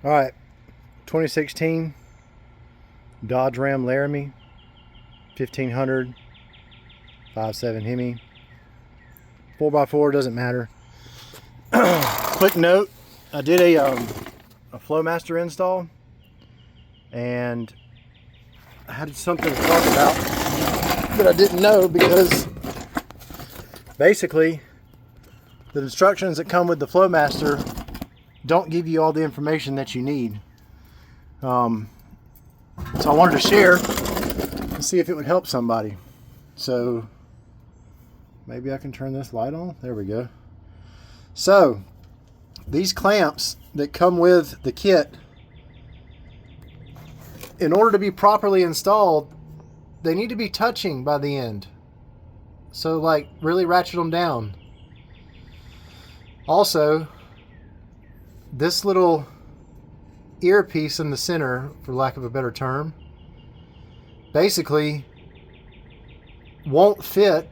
All right, 2016 Dodge Ram Laramie, 1500, 5.7 Hemi, 4x4, doesn't matter. Quick note, I did a Flowmaster install, and I had something to talk about that I didn't know, because basically the instructions that come with the Flowmaster don't give you all the information that you need. So I wanted to share and see if it would help somebody. So maybe I can turn this light on. There we go. So these clamps that come with the kit, in order to be properly installed, they need to be touching by the end. So like really ratchet them down. Also, this little earpiece in the center, for lack of a better term, basically won't fit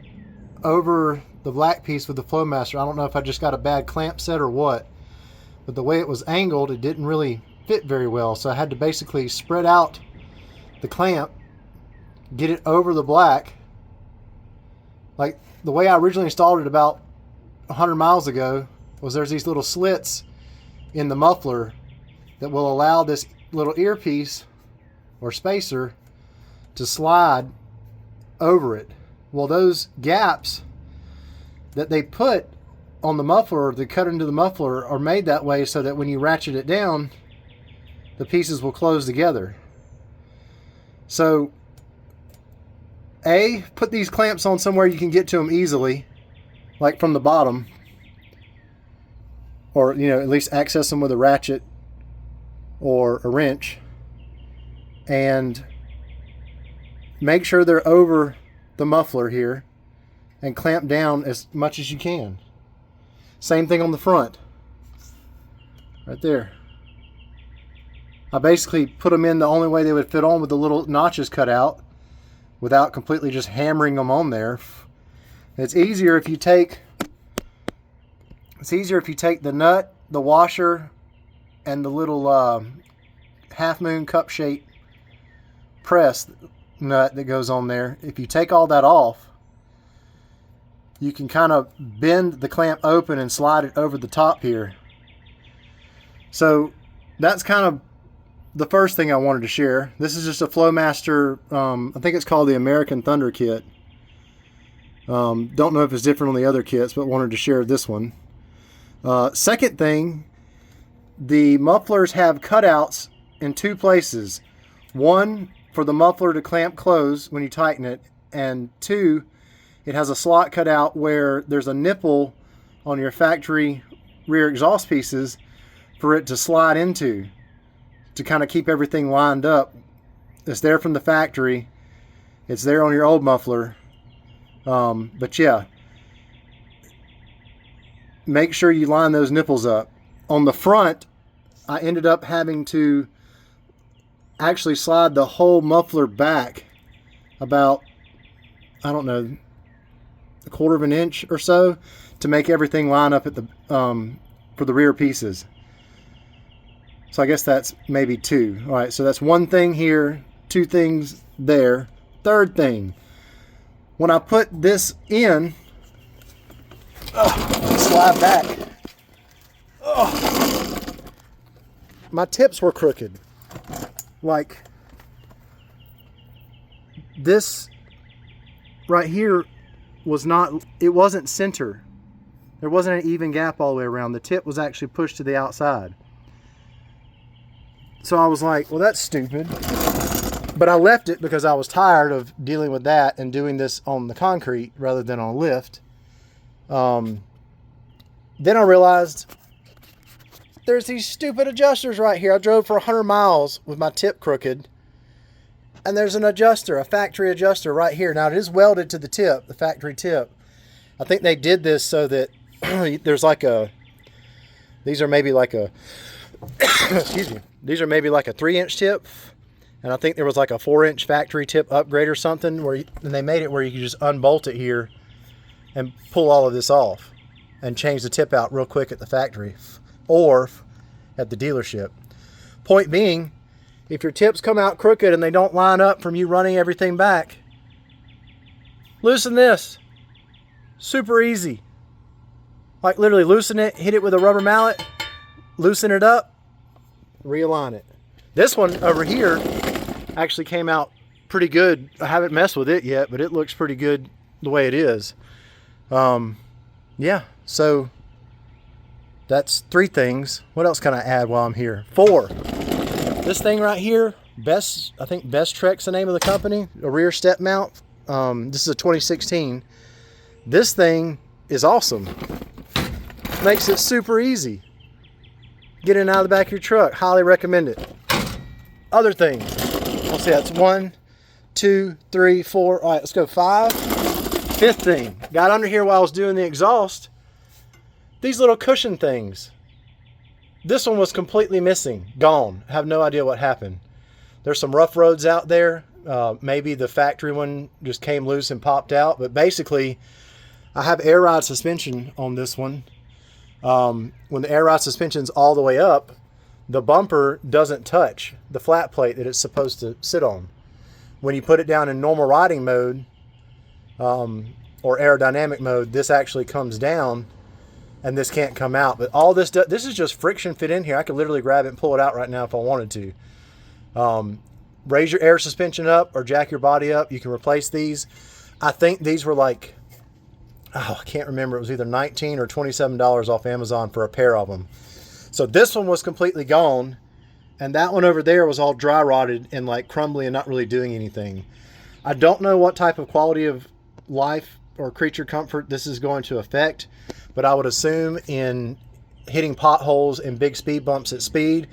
over the black piece with the Flowmaster. I don't know if I just got a bad clamp set or what, but the way it was angled, it didn't really fit very well. So I had to basically spread out the clamp, get it over the black. Like the way I originally installed it about 100 miles ago was there's these little slits in the muffler that will allow this little earpiece or spacer to slide over it. Well, those gaps that they put on the muffler, they cut into the muffler, are made that way so that when you ratchet it down, the pieces will close together. So put these clamps on somewhere you can get to them easily, like from the bottom, or at least access them with a ratchet or a wrench, and make sure they're over the muffler here and clamp down as much as you can. Same thing on the front, right there. I basically put them in the only way they would fit on, with the little notches cut out, without completely just hammering them on there. It's easier if you take the nut, the washer, and the little half moon cup shape press nut that goes on there. If you take all that off, you can kind of bend the clamp open and slide it over the top here. So that's kind of the first thing I wanted to share. This is just a Flowmaster, I think it's called the American Thunder kit. Don't know if it's different on the other kits, but wanted to share this one. Second thing, the mufflers have cutouts in two places. One for the muffler to clamp close when you tighten it, and two, it has a slot cut out where there's a nipple on your factory rear exhaust pieces for it to slide into, to kind of keep everything lined up. It's there from the factory. It's there on your old muffler. But yeah, make sure you line those nipples up. On the front, I ended up having to actually slide the whole muffler back about, I don't know, a quarter of an inch or so to make everything line up at the for the rear pieces. So I guess that's maybe two. All right, so that's one thing here, two things there. Third thing, when I put this in, slide back, my tips were crooked. Like this right here it wasn't center. There wasn't an even gap all the way around. The tip was actually pushed to the outside. So I was like, well, that's stupid. But I left it because I was tired of dealing with that and doing this on the concrete rather than on a lift. Then I realized there's these stupid adjusters right here. I drove for 100 miles with my tip crooked, and there's an adjuster, a factory adjuster right here. Now it is welded to the tip, the factory tip. I think they did this so that there's like these are maybe like a excuse me, these are maybe like a 3-inch tip, and I think there was like a 4-inch factory tip upgrade or something, and they made it where you could just unbolt it here and pull all of this off and change the tip out real quick at the factory or at the dealership. Point being, if your tips come out crooked and they don't line up from you running everything back, loosen this. Super easy. Like literally loosen it, hit it with a rubber mallet, loosen it up, realign it. This one over here actually came out pretty good. I haven't messed with it yet, but it looks pretty good the way it is. Yeah, so that's 3 things. What else can I add while I'm here? 4. This thing right here, I think Bestrek's the name of the company, a rear step mount. This is a 2016. This thing is awesome. Makes it super easy. Get in and out of the back of your truck. Highly recommend it. Other things. Let's see, that's 1, 2, 3, 4. All right, let's go 5. 5th thing. Got under here while I was doing the exhaust. These little cushion things. This one was completely missing. Gone. I have no idea what happened. There's some rough roads out there. Maybe the factory one just came loose and popped out. But basically, I have air ride suspension on this one. When the air ride suspension's all the way up, the bumper doesn't touch the flat plate that it's supposed to sit on. When you put it down in normal riding mode, or aerodynamic mode, this actually comes down and this can't come out. But all this is just friction fit in here. I could literally grab it and pull it out right now if I wanted to. Raise your air suspension up or jack your body up. You can replace these. I think these were like, I can't remember. It was either $19 or $27 off Amazon for a pair of them. So this one was completely gone. And that one over there was all dry rotted and like crumbly and not really doing anything. I don't know what type of quality of life or creature comfort this is going to affect, but I would assume in hitting potholes and big speed bumps at speed,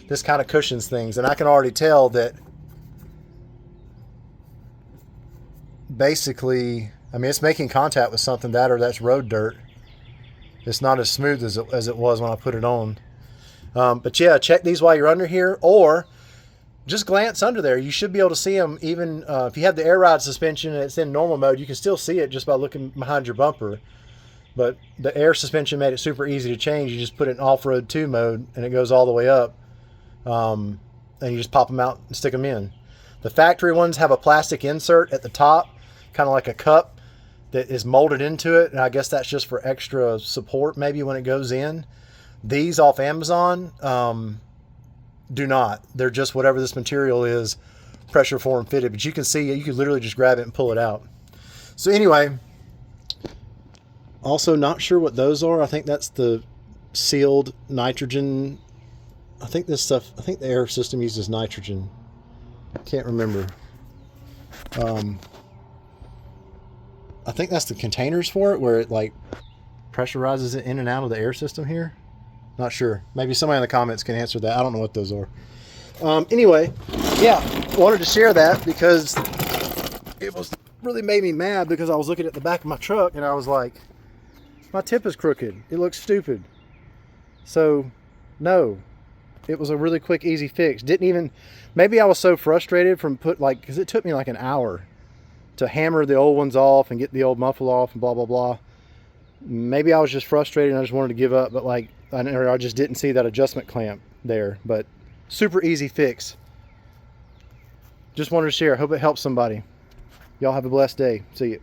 this kind of cushions things. And I can already tell that basically, I mean, it's making contact with something or that's road dirt. It's not as smooth as it was when I put it on. But yeah, check these while you're under here, or just glance under there. You should be able to see them even if you have the air ride suspension and it's in normal mode. You can still see it just by looking behind your bumper. But the air suspension made it super easy to change. You just put it in off-road 2 mode and it goes all the way up. And you just pop them out and stick them in. The factory ones have a plastic insert at the top, kind of like a cup that is molded into it. And I guess that's just for extra support maybe when it goes in. These off Amazon do not. They're just whatever this material is, pressure form fitted. But you can see, you can literally just grab it and pull it out. So anyway, also not sure what those are. I think that's the sealed nitrogen. I think the air system uses nitrogen. Can't remember. I think that's the containers for it, where it like pressurizes it in and out of the air system here. Not sure. Maybe somebody in the comments can answer that. I don't know what those are. Anyway, yeah, wanted to share that because it really made me mad, because I was looking at the back of my truck and I was like, my tip is crooked. It looks stupid. So, no. It was a really quick, easy fix. Maybe I was so frustrated because it took me like an hour to hammer the old ones off and get the old muffle off and blah, blah, blah. Maybe I was just frustrated and I just wanted to give up, but like, I just didn't see that adjustment clamp there. But super easy fix. Just wanted to share. Hope it helps somebody. Y'all have a blessed day. See you.